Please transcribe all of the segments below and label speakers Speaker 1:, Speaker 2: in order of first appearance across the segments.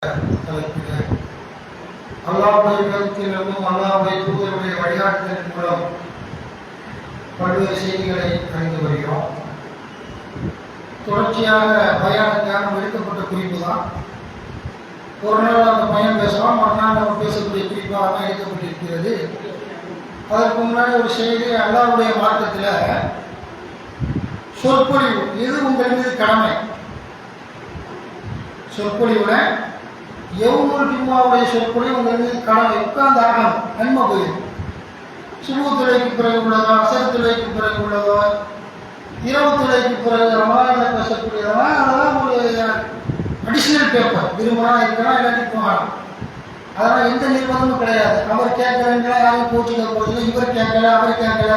Speaker 1: தலைப்பில் அல்லாஹ்வுடைய கருத்திலும் அல்லாஹ்வுடைய தூதருடைய வழிகாட்டுதலின் மூலம் பல்வேறு செய்திகளை அறிந்து வருகிறோம். தொடர்ச்சியாக பயான தியானம் எடுக்கப்பட்ட குறிப்பு தான். ஒரு நாள் அந்த பயன் பேசலாம், மறுநாள் நம்ம பேசக்கூடிய குறிப்பாக தான் எடுக்கப்பட்டிருக்கிறது. அதற்கு முன்னாடி ஒரு செய்தி, அல்லாஹ்வுடைய மார்க்கத்தில் சொற்பொழிவு எது உங்கள் மீது கடமை. சொற்பொழிவுல எவ்வளவு ஜும்மாவுடைய சொற்பொழிவு உங்கள் மீது கடமை. உட்கார்ந்து ஆகணும், நன்மை போயிடும். சுபு துளைக்கு பிறகு உள்ளதோ, அசர் துளைக்கு பிறகு உள்ளதோ, இரவு துளைக்கு பிறகு ரமலானில் பேசக்கூடியதோ, அதெல்லாம் ஒரு அடிஷ்னல் பேப்பர். விரும்பினா இருக்கலாம், இல்லாட்டி போகலாம். அதெல்லாம் எந்த நிர்பந்தமும் கிடையாது. அவர் கேட்கலன்னா யாரும் கோச்சிக்க போதில்லை. இவர் கேட்கல, அவர் கேட்கல,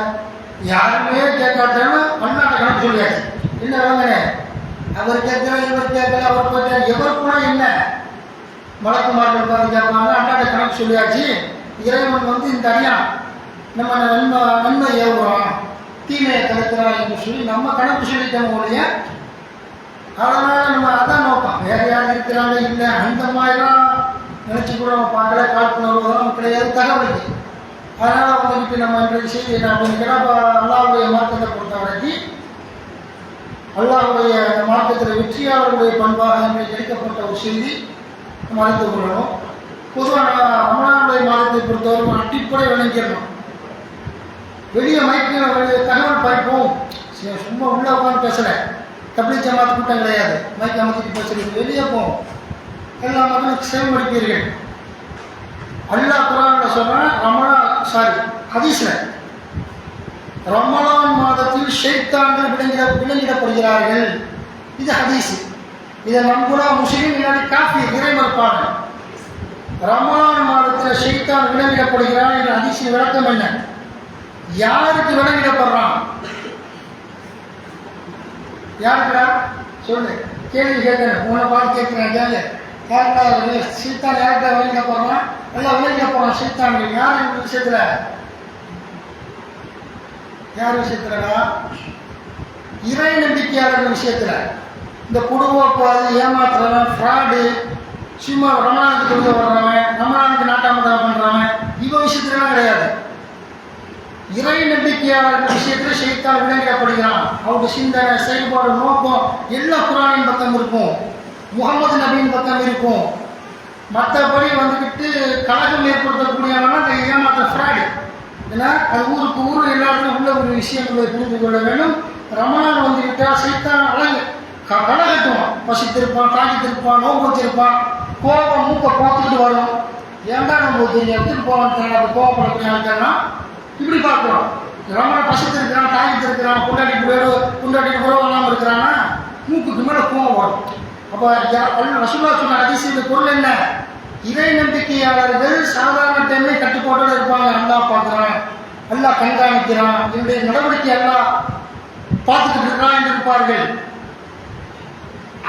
Speaker 1: யாருமே கேட்காட்டாலும் அண்ணாட்ட கணக்கு சொல்லியாச்சு. என்ன வாங்கினே, அவர் கேட்கல, இவர் கேட்கல, அவர் போயிட்டார், எவர் போனால் என்ன மலக்குமார்கள் பார்த்து கேட்பாங்க. அண்ணாட்ட கணக்கு சொல்லியாச்சு. இறைவன் இந்த அடியான் நம்ம நன்மை ஏவுறோம், தீமையை தடுக்கிறான் என்று சொல்லி நம்ம கணக்கு சொல்லிட்டோம் ஒழிய, அதனால் நம்ம அதான் நோக்கம். வேற யார் இருக்கிறாங்க இல்லை அந்த மாதிரிலாம் நினச்சி கூட நம்ம பார்க்கல. காழ்ப்புணர்வு கிடையாது, தகவல். அதனால் அவங்ககிட்ட நம்ம இன்றைக்கு செய்தி என்ன அப்படிங்கிற அல்லாஹ்வுடைய மார்க்கத்தை பொறுத்த வரைக்கும் அல்லாஹ்வுடைய மார்க்கத்தில் வெற்றியாளர்களுடைய பண்பாக இன்றைக்கு எடுக்கப்பட்ட ஒரு செய்தி நம்ம அறிந்து கொள்ளணும். பொதுவாக ரமலானுடைய மாதத்தை பொறுத்தவரை அடிப்படை விளங்கிடணும். வெளியே மைக்கில் தகவல் பறிப்போம், சும்மா உள்ள உட்காந்து பேசலை. தப்லீக் ஜமாத் கூட்டம் கிடையாது, மைக் அமைச்சிட்டு பேசுறது. வெளியே போவோம், எல்லா மக்களும் செயல்படுத்தீர்கள். அல்லாஹ் குர்ஆன்ல சொல்றான், ஹதீஸ்ல ரமலான் மாதத்தில் ஷைத்தான்கள் விலங்கிடப்படுகிறார்கள். இது ஹதீஸ். இதை நம்புனா முஸ்லிம், இல்லாட்டி காஃபிர், இறைமறுப்பாளர். ரமலான் மாதத்தில் ஷைத்தான் விலங்கிடப்படுகிறான் என்ற ஹதீஸின் விளக்கம் என்ன? யாருக்கு விலங்கிடப்படுறான்? யாருக்குடா சொல்லு, கேள்வி கேட்கிறேன், உன்னை பார்த்து கேட்கிறேன். கேளு, யாருக்கா சைத்தான் யாருக்கா விலங்கிடப்படுறான்? எல்லாம் விலங்கிடப்படுறான் சைத்தான்கள். யார் இந்த விஷயத்துல? யார் விஷயத்துலடா? இறை நம்பிக்கையாளர்கள் விஷயத்துல. இந்த குடும்பப்பாது, ஏமாத்துறவன், ஃப்ராடு, சும்மா ரமலானுக்கு கொண்டு வர்றவன், ரமலானுக்கு நாட்டாமதான் பண்றவன், இவன் விஷயத்துலாம் கிடையாது. இறை நம்பிக்கையாளர்கள் விஷயத்துல ஷைத்தான் விலங்கிடப்படுகிறான். அவங்க சிந்தனை, செயல்பாடு, நோக்கம் எல்லாம் குர்ஆனின் பக்கம் இருக்கும், முகமது நபியின் பக்கம் இருக்கும். மற்றபடி கலகம் ஏற்படுத்தக்கூடியவனா அந்த ஏமாற்ற ஃப்ராடு. ஏன்னா அது ஊருக்கு ஊர் எல்லாருக்கும் உள்ள ஒரு விஷயங்களை புரிந்து கொள்ள வேண்டும். ரமலான் வந்துவிட்டால் சைத்தான் கலகட்டுவான். பசித்திருப்பான், தாக்கித்திருப்பான், நோம்பு வச்சிருப்பான், கோபம் மூப்பை பார்த்துக்கிட்டு வரும். ஏன்டா நம்ம எடுத்துட்டு போவான் கோவப்படக்கூடியவனா இப்படி பார்க்குறோம். ரமலான் பசித்திருக்கிறான், தாக்கித்திருக்கிறான், குண்டாட்டிக்கு உறவு இல்லாமல் இருக்கிறான்னா மூக்குக்கு மேலே கோவம் வரும். அப்போ ரசூலுல்லாஹ் சொன்ன ஹதீஸின் பொருள் என்ன? இறை நம்பிக்கையாளர்கள் சாதாரண டைமே கட்டுப்பாட்டோடு இருப்பாங்க. அல்லாஹ் பார்க்குறான், அல்லாஹ் கண்காணிக்கிறான், என்னுடைய நடவடிக்கை அல்லாஹ் பார்த்துக்கிட்டு இருக்கிறான் என்று இருப்பார்கள்.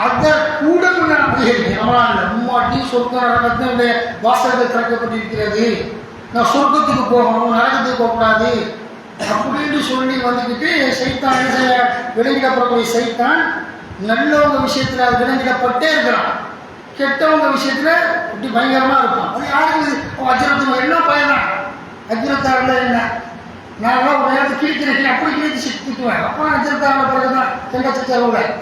Speaker 1: அதை கூட ரமலான்ல மும்மாட்டி சொர்க்க நரகத்தினுடைய வாசல்கள் திறக்கப்பட்டிருக்கிறது, நான் சொர்க்கத்துக்கு போகணும், நரகத்துக்கு போகக்கூடாது அப்படின்னு சொல்லி வந்துக்கிட்டு சைத்தான் விலங்கிடப்படக்கூடிய சைத்தான் நல்லவங்க விஷயத்துல அது விலங்கிடப்பட்டே இருக்கிறான். கெட்டவங்க விஷயத்துல இப்படி பயங்கரமா இருக்கும். அது யாருக்கு அஜரத்து எல்லாம் பயன்தான். அஜரத்தாரில் என்ன, நான் ஒரு நேரத்தை கிழிக்கிறேன், அப்படி கிழித்து திட்டுவேன். அப்போ அஜரத்தாரில் பிறகுதான் செங்கச்சருவில்.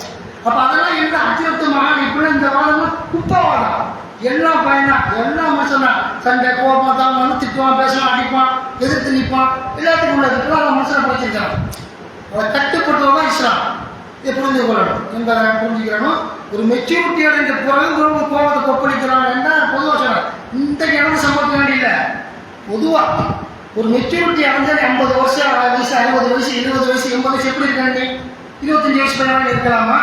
Speaker 1: அப்போ அதெல்லாம் என்ன அஜரத்து மகான் இப்படிலாம் இந்த வாதம் குப்பவாதம். எல்லாம் பயன்தான், எல்லாம் மனுஷன் சண்டை கோபம் தான் திட்டுவான், பேசுவான், அடிப்பான், எதிர்த்து நிற்பான், எல்லாத்துக்கும் உள்ளதுக்குலாம் அவன் மனுஷனை படிச்சிருக்கான். அதை கட்டுப்பட்டவங்க இஸ்லாம். இதை புரிந்து கொள்ளணும் என்பதை புரிஞ்சுக்கிறணும். ஒரு மெச்சூரிட்டி அடைந்த பிறகு கோபத்தை கொப்பளிக்கிறான் என்ன பொதுவாக சொல்றான். இந்த இடத்துல சம்பவம் வேண்டியில்லை. பொதுவாக ஒரு மெச்சூரிட்டி அடைஞ்சால் 50 வருஷம் வயசு, 60 வயசு, 70 வயசு, 80 வயசு எப்படி இருக்காண்டி? 25 வயசு பையனாக இருக்கலாமா,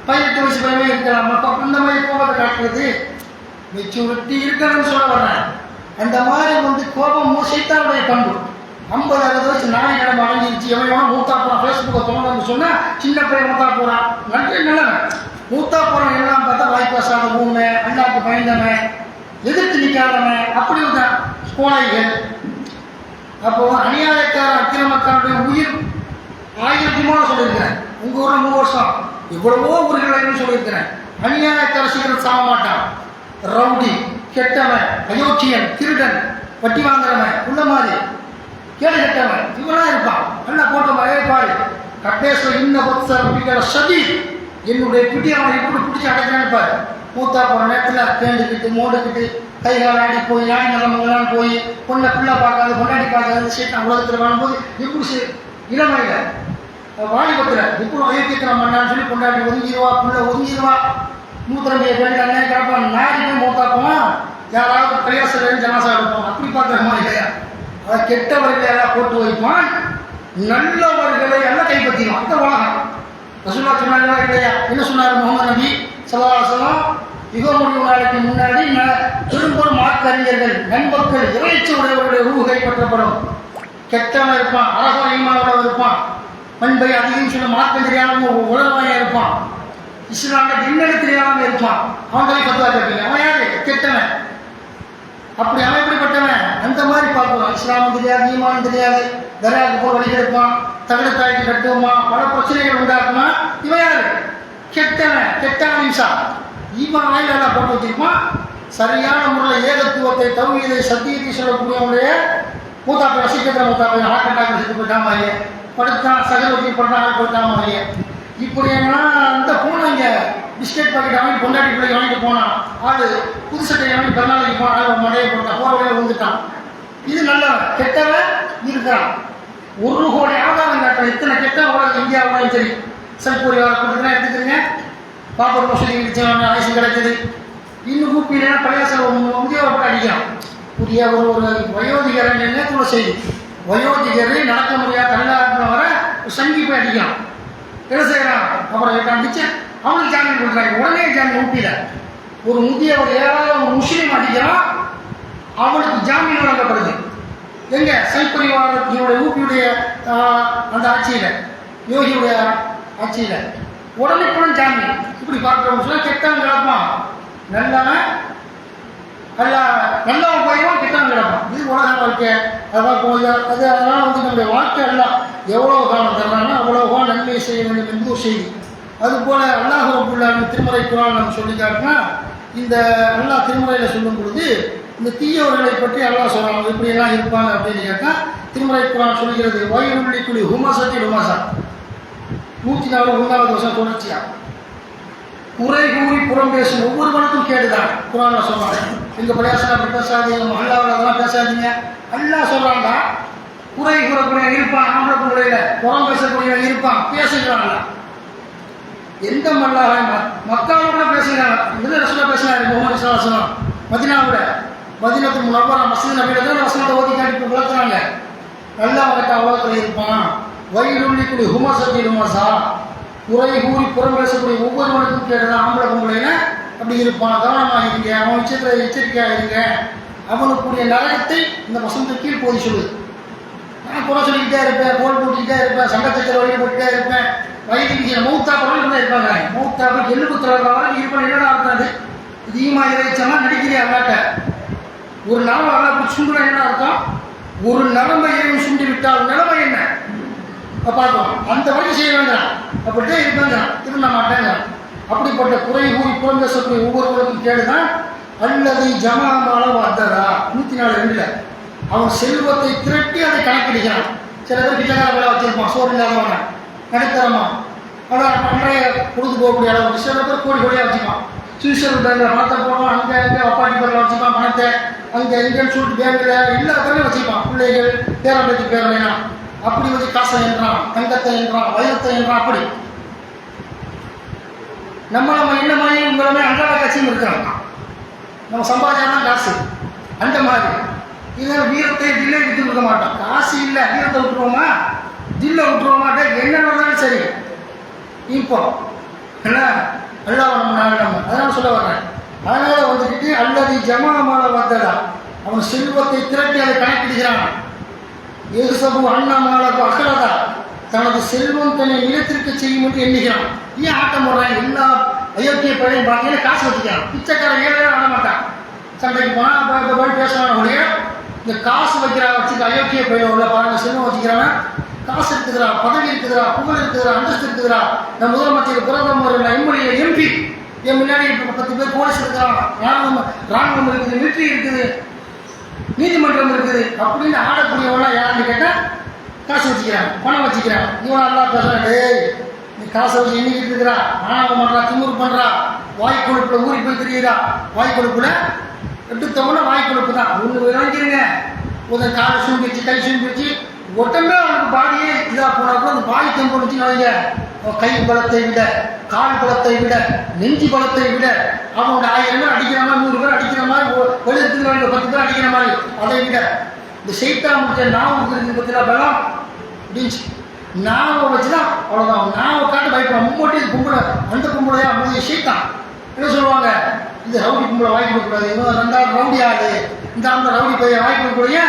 Speaker 1: 18 வயசு பையனாக இருக்கலாமா? அந்த மாதிரி கோபத்தை காட்டுறது மெச்சூரிட்டி இருக்கணும்னு சொல்ல வர்றேன். அந்த மாதிரி கோபம் சைத்தானுடைய பண்பு. 50-60 வயசு நாய் கிடம்பு அடைஞ்சிருச்சு, எவன் மூத்தா போறான், ஃபேஸ்புக்கை தோணுன்னு சொன்னா சின்ன பையன் மூத்தா போறான். நல்ல மூத்தா போறான் எல்லாம் பார்த்தா வாய்ப்பாஸ் ஆக ஊமை, அண்ணாக்கு பயந்தவன், எதிர்த்து நிற்காதவன், அப்படி தான் கோழைகள். அப்போ அநியாயக்கார அக்கிரமக்காருடைய உயிர் 1000 சொல்லியிருக்கிறேன். உங்க ஊர்ல 3 வருஷம் எவ்வளவோ ஊர்கள் சொல்லியிருக்கிறேன். அநியாயக்கார சீக்கிரம் சாக மாட்டான். ரவுடி, கெட்டவன், அயோக்கியன், திருடன், வட்டி வாங்குறவன், உள்ள மாதிரி கேடு கெட்டவன், இவெல்லாம் இருப்பான். நல்லா போட்ட மழையை பாரு. கட்டேஸ்வர இன்ன பக்தர் சதி என்னுடைய பிடி அவனை எப்படி பிடிச்சி அடைக்கிறான்னு பாரு. மூத்தா போகிற நேரத்தில் பேண்டுக்கிட்டு மோண்டுக்கிட்டு கைகால் ஆடி போய் ஞாயிறு நிலமெல்லாம் போய் பொண்ணை பிள்ளை பார்க்காது கொண்டாடி பார்க்காது சீட்டான் உலகத்தில் வாழும்போது எப்படி இளமையில் வாலிபத்தில் எப்படி வயக்கித்தனம் பண்ணான்னு சொல்லி கொண்டாடி ஒதுங்கிடுவா, பிள்ளை ஒதுங்கிடுவா. மூத்திரமையை வேண்டாங்க கேட்பான். நாரி போய் மூத்தா போவான். யாராவது பிரயாசம் ஜனாசா இருப்பான். அப்படி பார்க்குற மாதிரி இல்லையா? அதை கெட்டவர்களை எல்லாம் போட்டு வைப்பான், நல்லவர்களை எல்லாம் கைப்பற்றிடுவான். அந்த உலகம் ரசூலுல்லாஹ் சொன்னாங்களா இல்லையா? என்ன சொன்னார் முகமது நபி ஸல்லல்லாஹு அலைஹி வஸல்லம்? யுக முடிவு நாளைக்கு முன்னாடி பெரும்பெரும் மார்க்கறிஞர்கள், நண்பர்கள், இறைச்சி உடையவருடைய ரூஹ் கைப்பற்றப்படும். கெட்டவன் இருப்பான், அரச ஈமானோட இருப்பான், பண்பை அதிகம் சொன்ன மார்க்கம் தெரியாம உலகமாயா இருப்பான், இஸ்லாமிய டின்னெடு தெரியாம இருப்பான். அவன் கை பத்துவா கேட்பீங்க, அவன் யாரு? கெட்டவன். அப்படி அவன் எப்படிப்பட்டவன்? அந்த மாதிரி பார்க்கலாம். இஸ்லாமும் தெரியாது, ஈமானும் தெரியாது, தராவுக்கு போய் வழி கெடுப்பான், தகடத்தாய்க்கு கட்டுவோமா, பல பிரச்சனைகள் உண்டாக்குமா. இவன் யாரு? கெட்டவன். கெட்டவன் இன்சா. இவன் ஆய்வாளர் போட்டு வச்சிருப்பான். சரியான முறையில் ஏகத்துவத்தை, தௌஹீதை, சத்தியத்தை சொல்லக்கூடியவனுடைய மூத்தாப்பை வசிக்கிற மூத்தாப்பை ஹார்ட் அட்டாக் வச்சுட்டு போயிட்டாம படுத்தான், சகலவத்தி படுத்தாங்க போயிட்டாம. இப்படி என்ன அந்த போனாங்க பிஸ்கெட் பாக்கெட் வாங்கி கொண்டாடி பிள்ளை வாங்கிட்டு போனான். ஆளு புது சட்டை வாங்கி கர்நாடகைக்கு போனான். ஆள் மழையை போட்டான், போற வழியை விழுந்துட்டான். இது நல்லவன். கெட்டவன் இருக்கிறான். 1 கோடி ஆதாரம் காட்டுற இத்தனை கெட்டவன் உலகம் இந்தியாவுலையும் சரி. செல்பூரி வர கொடுத்துனா எடுத்துக்கிறீங்க, பாப்பர் மசூதி ஆயுசு கிடைக்குது. இன்னும் கூப்பினா பழைய முதியோரை போட்டு அடிக்கிறான். புதிய ஒரு வயோதிகரன் நேரத்தோட செய்தி. வயோதிகரை நடக்க முடியாத தள்ளாட்டின வர சங்கி போய் அடிக்கிறான். என்ன செய்யறான்? அப்புறம் அடிச்சு அவனுக்கு ஜாமீன் கொடுக்குறாங்க. உடனே ஜாமீன் ஊட்டில ஒரு முதியவர் ஏதாவது ஒரு முஸ்லீம் அடிக்கிறான், அவனுக்கு ஜாமீன் வழங்கப்படுது. எங்க? சைப்பரிவாரத்தினுடைய ஊப்பியுடைய அந்த ஆட்சியில, யோகியுடைய ஆட்சியில உடனே ஜாமீன். இப்படி பார்க்கிறோம். சொன்னா கெட்டவன் கிடப்பான், நல்லவன் நல்லவன் போயிடுவான், கெட்டவன் கிடப்பான். இது உலக வாழ்க்கை. அதான் போய் அது அதனால நம்முடைய வாழ்க்கை எல்லாம் எவ்வளோ காலம் தர்றாங்கன்னா அவ்வளோவா நன்மை செய்ய வேண்டும் என்று ஒரு செய்தி. அதுபோல அல்லாஹ் ரப்புல் ஆலமீன் திருமறை குர்ஆன் நம்ம சொல்லி காட்டினா, இந்த அல்லாஹ் திருமறையில் சொல்லும் பொழுது இந்த தீயவர்களை பற்றி அல்லாஹ் சொல்றாங்க. எப்படியெல்லாம் இருப்பாங்க அப்படின்னு கேட்டால் திருமறை குர்ஆன் சொல்கிறது, வயலுள்ளி குழி ஹுமசத்தி ஹுமசா 104 வருஷம் தொடர்ச்சியா குறை கூறி புறம் பேசும் ஒவ்வொருவனுக்கும் கேடுதான். குர்ஆன்ல சொல்றாங்க, எங்க பிரயாசம் அப்படி பேசாதீங்க, மஹல்லாவில் அதெல்லாம் பேசாதீங்க. அல்லாஹ் சொல்றாங்க, குறை கூறக்கூடிய இருப்பான், ஆம்பளை பிள்ளையில புறம் பேசக்கூடிய இருப்பான், பேசுகிறாங்க. எந்த மல்லாக மக்காவோட பேசுகிறாங்க. இந்த ரசூலா பேசினாரு முஹம்மது ஸல்லல்லாஹு அலைஹி வஸல்லம் மதீனாவோட, மதீனத்துல் முனவ்வரா மஸ்ஜித் நபியில தான் வசனத்தை ஓதி காட்டி வளர்த்துறாங்க. நல்லா வளர்க்க அவ்வளோத்துல இருப்பான். வயலுள்ளி குழி ஹுமசத்தி ஹுமசா குறை கூறி புறம் பேசக்கூடிய ஒவ்வொருவனுக்கும் கேட்டுதான். ஆம்பளை பொம்பளைன்னா அப்படி இருப்பான், கவனமாக இருங்க, அவன் விஷயத்தில் எச்சரிக்கையாக இருங்க. அவனுக்குரிய நரகத்தை இந்த வசனத்தை கீழ் போதி சொல்லுது. நான் குறை சொல்லிக்கிட்டே இருப்பேன், கோல் போட்டுக்கிட்டே இருப்பேன், சங்கச்சத்தில் வழியில் போட்டுக்கிட்டே இருப்பேன், வயிற்றுக்கு மௌத்தா படம் இருப்பாங்க. மௌத்தாவுக்கு எள்ளுக்கு திறக்கிறவங்க இருப்பான். என்னடா இருக்காது? இது ஈமா இறைச்சமா நடிக்கிறேன் அல்லாட்ட. ஒரு நரம்பு அல்லா அப்படி சுண்டுனா என்ன அர்த்தம்? ஒரு நரம்பை ஏன் சுண்டி விட்டால் நிலைமை என்ன பார்ப்போம். அந்த வழி செய்ய வேண்டாம், அப்படித்தான் இருப்பாங்க, திரும்ப மாட்டாங்க. அப்படிப்பட்ட குறை கூறி புறம் பேசக்கூடிய ஒவ்வொருவருக்கும் கேடுதான். அல்லது ஜமாமால வந்ததா 104 அவன் செல்வத்தை திரட்டி அதை கணக்கெடுக்கிறான். சில பேர் பிச்சைக்கார வேலை வச்சிருப்பான், சோறு இல்லாதவன நடுத்தரமா, அதான் அன்றைய பொழுது போகக்கூடிய அளவுக்கு. சில பேர் கோடி கோடியாக வச்சுப்பான். சுவிசர் பேங்கில் பணத்தை போடுவான், அங்கே அங்கே அப்பாட்டி பேரில் வச்சுப்பான் பணத்தை, அங்கே இங்கேன்னு சொல்லிட்டு பேங்கில் எல்லா பேரையும் வச்சுப்பான். பிள்ளைகள் பேரம்பேத்தி பேரலைனா அப்படி வச்சு காசை என்றான், தங்கத்தை என்றான், வைரத்தை என்றான். அப்படி நம்ம என்ன மாதிரி உங்களுமே அன்றாட கட்சியும் இருக்கிறாங்க. நம்ம சம்பாதிச்சா காசு அந்த மாதிரி. இதனால் வீரத்தை தில்லை விட்டு கொடுக்க மாட்டோம். காசு இல்லை, வீரத்தை விட்டுருவோமா, தில்லை விட்டுருவோமா, என்ன நடந்தாலும் சரி. இப்போ என்ன எல்லாம் நம்ம அதனால சொல்ல வர்றேன். அதனால வந்துக்கிட்டு அல்லது ஜமாமால வந்ததா அவன் செல்வத்தை திரட்டி அதை கணக்கிடுகிறான். ஏசபு அண்ணாமாలకు அகலதா தனது செல்வம் தன்னை நிலத்திற்கு செய்யும் என்று எண்ணுகிறான். ஏன் ஆட்டம் போடுறான்? எல்லா அயோக்கிய பழையும் பார்த்தீங்கன்னா காசு வச்சுக்கிறான். பிச்சைக்காரன் ஏழை ஆட மாட்டான். சண்டைக்கு போனால் பேசுவான். ஒழிய இந்த காசு வைக்கிறா வச்சுக்க அயோக்கிய பயில உள்ள பாருங்க, செல்வம் வச்சுக்கிறான். காசு இருக்குதுரா, பதவி இருக்குதுரா, புகழ் இருக்குதுரா, அந்தஸ்து இருக்குதுரா, நம்ம முதலமைச்சர் பிரதமர் எம்எல்ஏ எம்பி என் முன்னாடி இப்போ 10 பேர் போலீஸ் இருக்கிறான், ராணுவம் இருக்குது, மிலிட்ரி இருக்குது, நீதிமன்றம் இருக்குது அப்படின்னு ஆடக்கூடியவங்களாம் யாருன்னு கேட்டால் காசு வச்சுக்கிறான், பணம் வச்சுக்கிறான். இவன் நல்லா பேசுறான், டேய் நீ காசை வச்சு எண்ணிக்கிட்டு இருக்கிறா, ஆணவம் பண்ணுறா, திமுரு பண்ணுறா, வாய்க்கொழுப்புல ஊறி போய் தெரியுதா, வாய்க்கொழுப்புல எடுத்தவொன்னே வாய்க்கொழுப்பு தான். ஒன்று விளங்கிருங்க, ஒரு காலை சூம்பிச்சு கை சூம்பிச்சு ஒட்டமே அவனுக்கு பாடியே இதாக போனால் கூட அந்த வாய் தெம்பு வச்சுன்னு கை பலத்தை விட, கால் பலத்தை விட, நெஞ்சு பலத்தை விட அவனோட 1000 பேர் அடிக்கிற மாதிரி, 100 பேர் அடிக்கிற மாதிரி, வெளியத்துக்கு 10 பேர் அடிக்கிற மாதிரி, அதை விட இந்த செய்தா முடிச்ச நாவுக்கு இருக்குது பற்றினா பலம் அப்படின்ச்சு. நாவை வச்சுதான் அவ்வளோதான். நாவை காட்டு பயப்படும். மும்மோட்டி இது கும்பிட, அந்த கும்பிடையா முடிய செய்தான் என்ன சொல்லுவாங்க, இந்த ரவுடி கும்பலை வாங்கி கொடுக்கூடாது, இன்னும் 2வது ரவுடி ஆடு, இந்த அந்த ரவுடி பையன் வாங்கி கொடுக்கூடாது.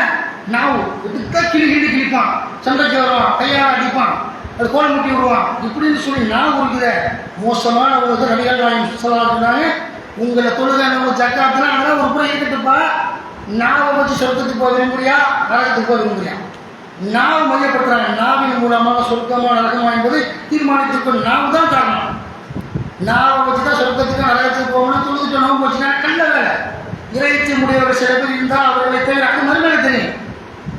Speaker 1: நாவு எடுத்தா கிழிப்பான், சண்டைக்கு வருவான், கையால் அடிப்பான், அது கோல் முட்டி விடுவான், இப்படின்னு சொல்லி நாவு இருக்கிற மோசமான ஒரு நபிகள் நாயகம் சொல்லாங்க. உங்களை தொழுகை ஜக்காத்துனா அதெல்லாம் ஒரு புறம் இருக்கட்டுப்பா, நாவை வச்சு சொர்க்கத்துக்கு போக விரும்புறியா, நரகத்துக்கு போக விரும்புறியா? நாவை மையப்படுத்துறாங்க. நாவின் மூலமாக சொர்க்கமா நரகமா என்பது தீர்மானித்துக்கொண்டு நாவு தான் காரணம். நாவை வச்சு தான் சொர்க்கத்துக்கு நரகத்துக்கு போகணும். தொழுதுட்டு நோம்பு வச்சுன்னா கண்ட வேலை. இறைச்சி முடியவர் சில பேர் இருந்தால் அவர்களை தவிர அது மறுமலை தெரியும்.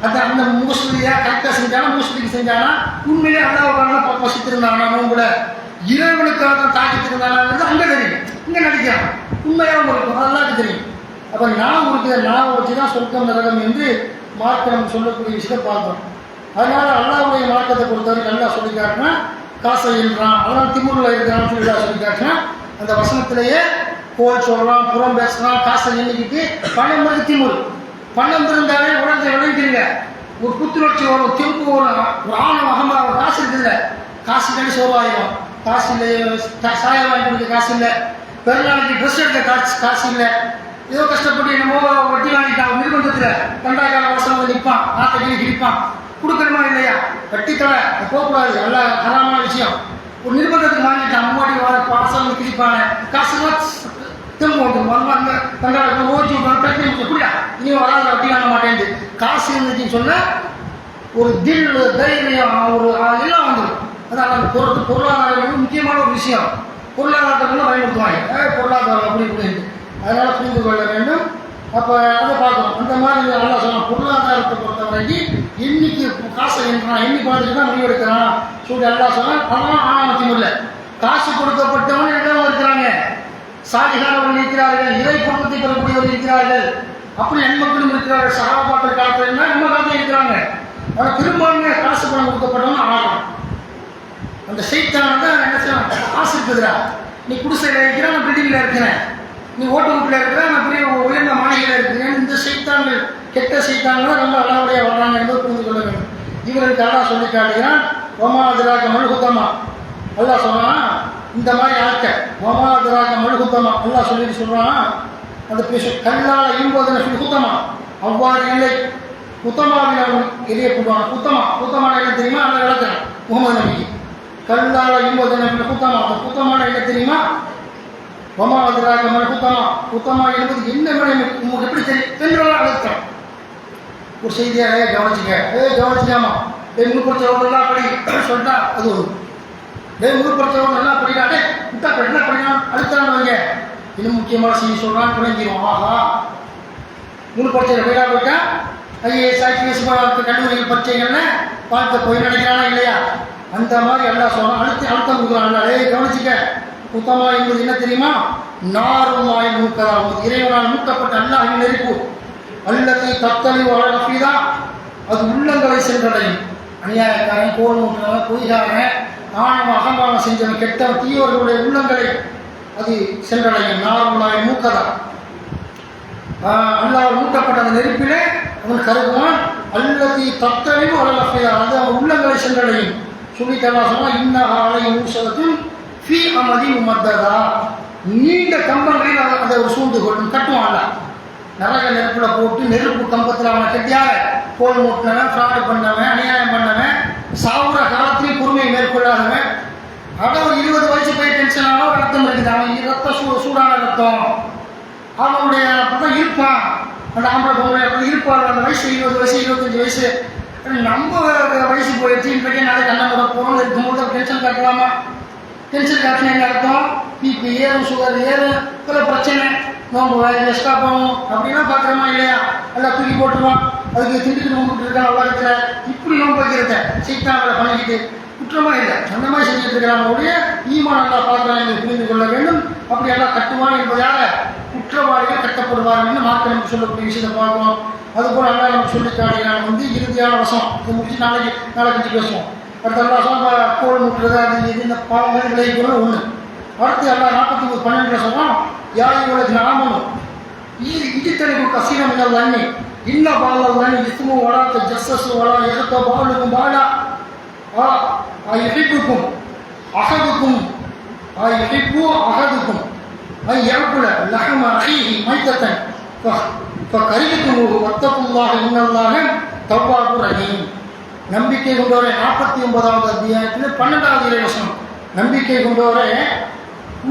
Speaker 1: அது அந்த முகஸ்துதியா கரெக்டாக செஞ்சானா, முகஸ்துதிக்கு செஞ்சானா, உண்மையிலே அல்லாஹ் பசித்திருந்தானா, நோம்புல இறைவனுக்காக தாக்கித்திருந்தானாங்கிறது அங்கே தெரியும். இங்கே நடிக்கிறான், உண்மையாகவும் இருக்கும், அதெல்லாம் தெரியும். அப்போ நான் இருக்கிற நாவை வச்சு தான் சொர்க்கம் நரகம் என்று மார்க்கம் சொல்லக்கூடிய விஷயத்தை பார்க்கணும். அதனால் அல்லாஹ்வுடைய மார்க்கத்தை பொறுத்தவரைக்கும் நல்லா சொல்லி காட்டினா காசை எழுதுறான், அதனால் திமுறில் இருக்கிறான்னு சொல்லி சொல்லி காட்டினா அந்த வசனத்திலேயே கோல் சொல்கிறான், புறம் பேசுகிறான், காசை எண்ணிக்கிட்டு பணம் வந்து திமுரு. பணம் இருந்தாலே உடனே விளைஞ்சிருங்க, ஒரு புத்துணர்ச்சி வரும், தெம்பு வரும், ஒரு ஆணவம் அகமாக ஒரு காசு இருக்குல்ல, காசு கடி சோர்வாயிடும், காசு இல்லை, சாய வாங்கி கொடுக்க காசு இல்லை, பெருநாளைக்கு ட்ரெஸ் எடுக்க காசு இல்லை, ஏதோ கஷ்டப்பட்டு என்னமோ வட்டி வாங்கிட்டான், நிர்பந்தத்தில் கண்டாக்கால வாசம் வந்து நிற்பான், நாட்டை கீழே கிழிப்பான், கொடுக்கணுமா இல்லையா, வட்டி தலை போகக்கூடாது, நல்லா ஹராமான விஷயம். ஒரு நிர்பந்தத்துக்கு வாங்கிட்டான், முன்னாடி வாசம் வந்து கிழிப்பான காசுலாம் திரும்ப வந்து தண்டாள ஓச்சி பிரச்சனை எப்படியா இனியும் வராத வட்டி வாங்க மாட்டேன். காசு இருந்துச்சுன்னு சொன்ன ஒரு தில் தைரியம் ஒரு எல்லாம் வந்துடும். அதான் அந்த பொருளாதாரம் முக்கியமான ஒரு விஷயம். பொருளாதாரத்தை பயன்படுத்துவாங்க, பொருளாதாரம் அப்படி இப்படின்னு. அதனால் புரிந்து கொள்ள வேண்டும். அப்போ அதை பார்க்கணும். அந்த மாதிரி நல்லா சொல்லலாம். பொருளாதாரத்தை பொறுத்த வரைக்கும் இன்னைக்கு காசை எண்ணுறான், எண்ணி பார்த்துட்டு தான் முடிவெடுக்கிறான் சொல்லி நல்லா சொன்னால் அதெல்லாம் ஆணவத்தியம் இல்லை. காசு கொடுக்கப்பட்டவங்க எல்லாம் இருக்கிறாங்க, சாதிகாரவர்கள் இருக்கிறார்கள், இறை பொருத்தத்தை பெறக்கூடியவர்கள் இருக்கிறார்கள், அப்படி நன்மக்களும் இருக்கிறார்கள். சகாபாக்கள் காலத்தில் என்ன நம்ம காலத்தில் இருக்கிறாங்க. ஆனால் பெரும்பான்மையாக காசு பணம் கொடுக்கப்பட்டவங்க ஆகணும். அந்த சைத்தான தான் என்ன செய்யலாம், காசு இருக்குதுடா, நீ குடிசையில் இருக்கிற, நான் பில்டிங்கில் இருக்கிறேன், நீ ஓட்டு வீட்டில் இருக்கிற, நான் பெரிய உயர்ந்த மாளிகையில் இருக்கிறேன். இந்த சைத்தான்கள் கெட்ட சைத்தான்கள் ரொம்ப அல்லாவுடைய வர்றாங்க என்பதை புரிந்து கொள்ள வேண்டும். இவர்களுக்கு அல்லாஹ் சொல்லி காட்டுகிறான், ஒமாதிராக மழுகுத்தமா. அல்லாஹ் சொன்னான் இந்த மாதிரி ஆட்க ஒமாதிராக மழுகுத்தமா. அல்லாஹ் சொல்லிட்டு சொல்றான், அந்த கல்லால் இன்பதன குத்தமா அவ்வாறு இல்லை. குத்தமாவின் அவன் எரிய போடுவான். குத்தமான என்ன தெரியுமா, அந்த விளக்குறான் முகமது நபிக்கு. கல்லால் இன்பதன குத்தமா, அந்த குத்தமான என்ன தெரியுமா, ஒமாதிராக மழுகுத்தமா. குத்தமா என்பது என்ன உங்களுக்கு எப்படி தெரியும் என்றெல்லாம் அழைத்தான். ஒரு செய்தியாக கவனிச்சுக்க, கவனிச்சுக்காமா முழுப்படுத்தவங்கெல்லாம் படி சொல்லிட்டா அது வரும். முழுப்படுத்தவங்க எல்லாம் படிக்காட்டே விட்டா என்ன படிக்கணும் அடுத்தாண்டு வைங்க. இன்னும் முக்கியமான செய்தி சொல்கிறான்னு குறைஞ்சிரும். ஆஹா, முழுப்படுத்த போயிடா போயிட்டா ஐஏஎஸ் ஐபிஎஸ் கல்லூரிகள் பரீட்சைகள்ல பார்த்து போய் நினைக்கிறானா இல்லையா, அந்த மாதிரி எல்லாம் சொல்லலாம். அழுத்தம் கொடுக்குறாங்க. கவனிச்சுக்க, குத்தமா என்பது என்ன தெரியுமா, நாருமாய் மூக்கதாகும், இறைவனால் மூக்கப்பட்ட அல்லாஹ்வின் நெருப்பு. அல்லத்தை தத்தளிவு அழகா, அது உள்ளங்களை சென்றடையும். அநியாயக்காரன், கோல் மூட்டவன், பொய்காரன், ஆணவ அகம்பாவம் செஞ்சவன், கெட்டவன், தீயவர்களுடைய உள்ளங்களை அது சென்றடையும். நார்மலாய் மூக்கதா, அல்லாஹ் மூக்கப்பட்ட அந்த நெருப்பிலே அவன் கருகுவான். அல்லத்தி தத்தளிவு அழகா, அது அவன் உள்ளங்களை சென்றடையும். சொல்லித்தரலாம் சொன்னா, இன்னகாலை ஊசலத்தில் ஃபீ அமதி உமத்ததா, நீண்ட கம்பங்களில் அதை ஒரு சூழ்ந்து கொள்ளும் கட்டுவான்ல. நரக நெருப்பில் போட்டு நெருப்பு கம்பத்தில் அவனை கட்டியாக கோல் மூட்டினவன், ஃப்ராடு பண்ணவன், அநியாயம் பண்ணவன், சாவுற காலத்திலையும் பொறுமையை மேற்கொள்ளாதவன், ஒரு 20 வயசு போய் டென்ஷனான ரத்தம் இருக்குது, அவன் ரத்தம் சூடான ரத்தம், அவனுடைய அப்பதான் இருப்பான். அந்த ஆம்பளை பொம்பளை இருப்பாள். அந்த வயசு 20 வயசு 25 வயசு, நம்ம வயசு போயிடுச்சு, இன்றைக்கே நாளைக்கு அண்ணன் கூட போகணும் இருக்கும்போது டென்ஷன் கட்டலாமா? டென்ஷன் காட்டினா என்ன அர்த்தம்? பிபி ஏறும், சுகர் ஏறும், பல பிரச்சனை, நோம்பு வேறு எக்ஸ்ட்ரா போகும் அப்படின்னா பார்க்குறோமா இல்லையா? எல்லாம் தூக்கி போட்டுருவான். அதுக்கு திண்டுக்கு நோம்புட்டு இருக்கான் உலகத்தில். இப்படி நோம்பு வைக்கிறத சீத்தாங்களை பண்ணிக்கிட்டு குற்றமா இல்லை, அந்த மாதிரி செஞ்சுட்டு இருக்கிறாங்களுடைய ஈமான் நல்லா பார்க்குறாங்க, புரிந்து கொள்ள வேண்டும். அப்படி எல்லாம் கட்டுவான் என்பதால குற்றவாளிகள் கட்டப்படுவார்கள் மார்க்க நமக்கு சொல்லக்கூடிய விஷயத்தை பார்க்கணும். அதுபோல் அல்லா நமக்கு சொல்லி காட்டுகிறான் இறுதியான வசம். இதை முடிச்சு நாளைக்கு பேசுவோம். அடுத்த வருஷம் கோல் முட்டுறது அது இது இந்த பாவங்கள் விளைவிக்கணும் ஒன்று. அடுத்து எல்லாம் 49:12 சொல்கிறோம். யார் இவ்வளவு நாமனும் இடித்தனைக்கு கசீனம் இல்லை அண்ணி இன்னும் பாலன் இத்துமும் வளாத்த ஜஸ்ஸு வளா எகத்த பாலுக்கும் பாலா இழைப்புக்கும் அகதுக்கும் இழைப்பு அகதுக்கும் இறப்புல லஹம அஹீஹி மைத்தத்தன் கருவிக்கும் வத்தக்குள்ளாக இன்னல்லாக தவ்வாபு ரஹீம். நம்பிக்கை கொண்டவரை 49வது அத்தியாயத்தில் 12வது இறைவசனம். நம்பிக்கை கொண்டவரை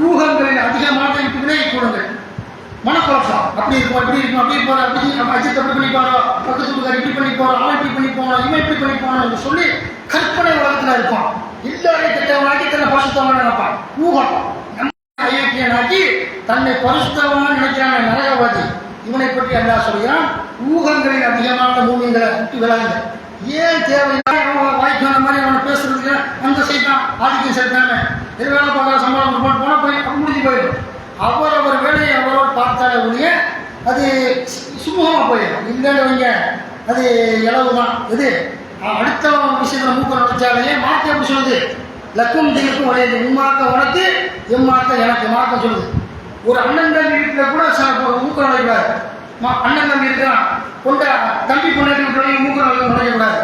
Speaker 1: ஊகங்களில் அதிகமாக விலை கொடுங்கள். மனக்குழப்பம் அப்படி இருக்கும், இப்படி இருக்கும், அப்படி போற, அப்படி அஜித் அப்படி பண்ணி போறோம், பக்கத்துக்கார் இப்படி பண்ணி போறோம், அவன் இப்படி பண்ணி போனோம், இவன் இப்படி பண்ணி போனோம் சொல்லி கற்பனை உலகத்தில் இருப்பான். எல்லாரையும் கெட்டவனாக்கி தன்னை பரிசுத்தவன் நினைப்பான். ஊகம் அயோக்கியனாக்கி தன்னை பரிசுத்தவன் நினைக்கிறான் நரகவாதி. இவனை பற்றி அல்லாஹ் சொல்கிறான், ஊகங்களில் அதிகமான மூமியங்களை விட்டு விளாங்க. ஏன் தேவையில்லை? அவன் வாய்க்கான மாதிரி அவனை பேசுறதுக்கு அந்த சைத்தான் ஆதிக்கம் செலுத்தாம இது வேலை பார்க்குற சம்பளம் போனால் போய் முடிஞ்சு போயிடும். அவரவர் வேலையை அவரோடு பார்த்தாலே ஒழிய அது சுமூகமாக போயிடும். இல்லைன்னு வைங்க அது இளவு தான். இது அடுத்த விஷயத்தில் மூக்க நுழைச்சாலேயே மார்க்க எப்படி சொல்லுது? லக்கும் தினக்கும் உடையது. உன்மார்க்க உனக்கு எம்மார்க்க எனக்கு மார்க்க சொல்லுது. ஒரு அண்ணன் தம்பி வீட்டில் கூட மூக்க நுழைக்கூடாது. அண்ணன் தம்பி இருக்கிறான், தம்பி பொண்டாட்டி வீட்டில் மூக்க நுழைக்கக்கூடாது.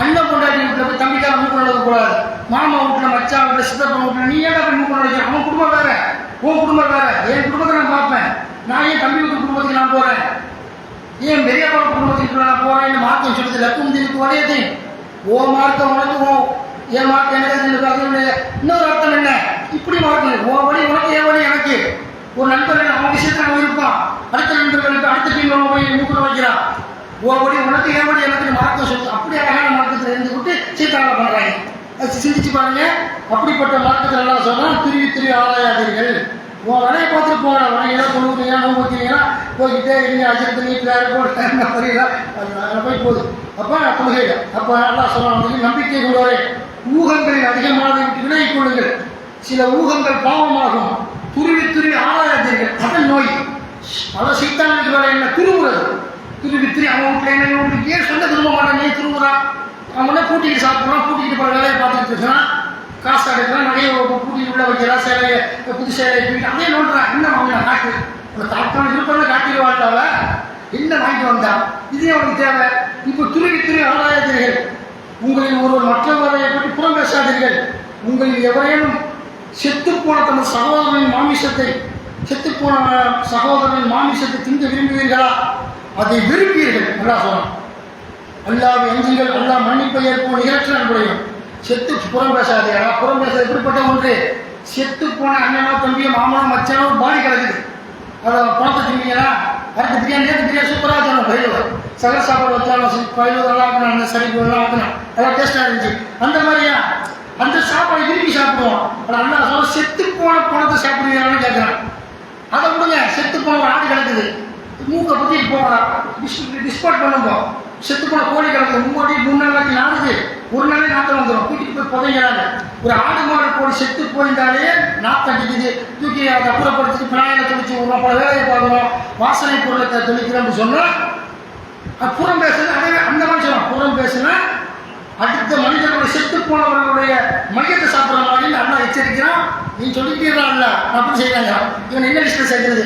Speaker 1: அண்ணன் பொண்டாட்டி வீட்டில் போய் தம்பிக்கார மூக்க நுழைக்கக்கூடாது. மாமா வீட்டில், மச்சான் வீட்டில், சித்தப்பா வீட்டில் நீ ஏன் போய் மூக்க நுழைக்க? அவன் குடும்பம் வேற, உன் குடும்பம் வேற. என் குடும்பத்தை நான் பார்ப்பேன். நான் ஏன் தம்பி வீட்டு குடும்பத்துக்கு நான் போகிறேன்? ஏன் பெரியப்பா குடும்பத்துக்கு நான் போகிறேன்னு மார்க்கம் சொல்லுது. லக்கும் தினக்கு உடையது. ஓ மார்க்கம் உனக்கு, என் மார்க்கம் எனக்கு. இன்னொரு அர்த்தம் என்ன? இப்படி மார்க்கம் ஓ வழி உனக்கு, என் வழி எனக்கு. ஒரு நண்பர்கள் அவன் விஷயத்தில் அவன் இருப்பான், அடுத்த நண்பர்களுக்கு அடுத்த டீம் போய் மூக்க வைக்கிறான். ஓவடி உனக்கு ஏவடி எனக்கு மார்க்கம் சொல்லு. அப்படி அழகான மார்க்கத்தில் இருந்துக்கிட்டு சீத்தாங்க பண்ணுறாங்க. அது சிந்திச்சு பாருங்க. அப்படிப்பட்ட மார்க்கத்தில் எல்லாம் சொன்னால் திருவி ஆராயாதீர்கள். உன் வேலையை பார்த்துட்டு போகிற வரையில கொள்ளுறீங்க, நோம்பு வைக்கிறீங்கன்னா போய்கிட்டே இருங்க. அஜித்து நீட்டில் போட்டு தெரியல அது போய் போகுது. அப்போ கொள்கைகள் அப்போ எல்லாம் சொல்லுவாங்க. நம்பிக்கை கொள்வரை ஊகங்களில் அதிகமாக விலகி கொள்ளுங்கள். சில ஊகங்கள் பாவமாகும். துருவி ஆராயாதீர்கள். அதன் நோய் பல சீத்தானுக்கு வேலை என்ன? திருவுறது. துருவி அவன் வீட்டில் என்ன வீட்டுக்கு ஏன் சொந்த திரும்ப மாட்டான். நீ திருவுறான். அவனே பூட்டிக்கிட்டு சாப்பிட்றான், பூட்டிக்கிட்டு போகிற வேலையை பார்த்துக்கிட்டு இருக்கிறான். காசு அடைக்கிறான், நிறைய பூட்டிட்டு உள்ள வைக்கிறான். சேலையை புது சேலையை தூக்கிட்டு அதே நோண்டுறான். இன்னும் அவங்க காட்டு உங்களை தாக்கான விருப்பம் காட்டிடுவாட்டாவ என்ன வாங்கிட்டு வந்தான். இதே அவனுக்கு தேவை. இப்போ துருவி ஆராயாதீர்கள். உங்களில் ஒருவர் மற்றவரை பற்றி புறம் பேசாதீர்கள். உங்களில் எவரேனும் செத்துப்போன தனது சகோதரனின் மாமிசத்தை திங்க விரும்புவீர்களா? அதை விரும்பீர்கள். அல்லா சொல்றான். அல்லாவை அஞ்சுங்கள், அல்லா மன்னிப்பை ஏற்போம் நிகழ்ச்சி நடைபெறும். செத்து புறம் பேசாதே. புறம் பேச எப்படிப்பட்ட ஒன்று? செத்து போன அண்ணனோ தம்பியோ மாமனோ மச்சானோ பாடி கிடக்குது. அதை பணத்தை திம்பிங்கன்னா அடுத்த பிரியாணி நேற்று பிரியாணி சூப்பராக வச்சாலும் பயிலுவர் சகர் சாப்பாடு வச்சாலும் பயிலுவர் நல்லா ஆக்கணும், சரிக்கு எல்லாம் ஆக்கணும், எல்லாம் டேஸ்டாக இருந்துச்சு. அந்த மாதிரியா அந்த சாப்பாடு விரும்பி சாப்பிடுவோம். ஆனால் அல்லா சொல்ல செத்து போன பணத்தை சாப்பிடுவீங்களான்னு கேட்குறான். அதை விடுங்க. செத்து போன ஆடு கிடக்குது, மூக்கை பற்றிட்டு போகலாம், டிஸ்போர்ட் பண்ணும்போது செத்து போன கோழி கிடக்குது, 3 நாளைக்கு நாடுது, ஒரு நாளே நாற்றம் வந்துடும், தூக்கிட்டு போய் புதைங்கிறாங்க. ஒரு ஆடு மாடு கோழி செத்து போயிருந்தாலே நாற்றம் அடிக்குது, தூக்கி அதை அப்புறப்படுத்திட்டு பினாயில தெளிச்சு விடணும், பல வேலையை பார்க்கணும், வாசனை பொருளை தெளிக்கிறோம்னு சொன்னால் புறம் பேசுறது. அதே அந்த மாதிரி சொல்லலாம். புறம் பேசுனா அடுத்த மனிதனுடைய செத்து போனவர்களுடைய மையத்தை சாப்பிட்ற மாதிரி அண்ணா எச்சரிக்கிறான். நீ சொல்லிக்கிறா அப்படி செய்யறாங்க. இவன் என்ன லிஸ்ட் செய்கிறது?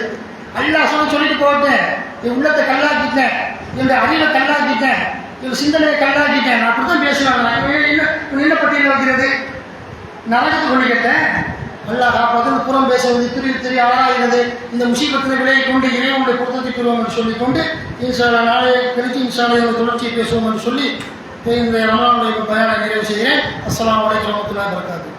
Speaker 1: அல்லா சொல்லிட்டு போட்டேன், என் உள்ளத்தை கல்லாக்கிட்டேன், என்னுடைய அறிவை கல்லாக்கிட்டேன், என் சிந்தனையை கல்லாக்கிட்டேன். நான் அப்படித்தான் பேசுவாங்க. என்ன பட்டியல் வைக்கிறது? நரகத்துக்கு கொண்டு கேட்டேன். அல்லா காப்பாற்று. புறம் பேசுவது, திரு ஆராய்கிறது. இந்த முசீபத்தில் விலையை கொண்டு இறைவனுடைய பொருத்தத்தை பெறுவோம் என்று சொல்லிக்கொண்டு இன்ஷால்லா நாளை கழித்து இன்ஷால்லா தொடர்ச்சியை பேசுவோம் என்று சொல்லி இந்த ரமலானுடைய பயானை நிறைவு செய்கிறேன். அஸ்ஸலாமு அலைக்கும் வரஹ்மத்துல்லாஹி வபரகாத்துஹு.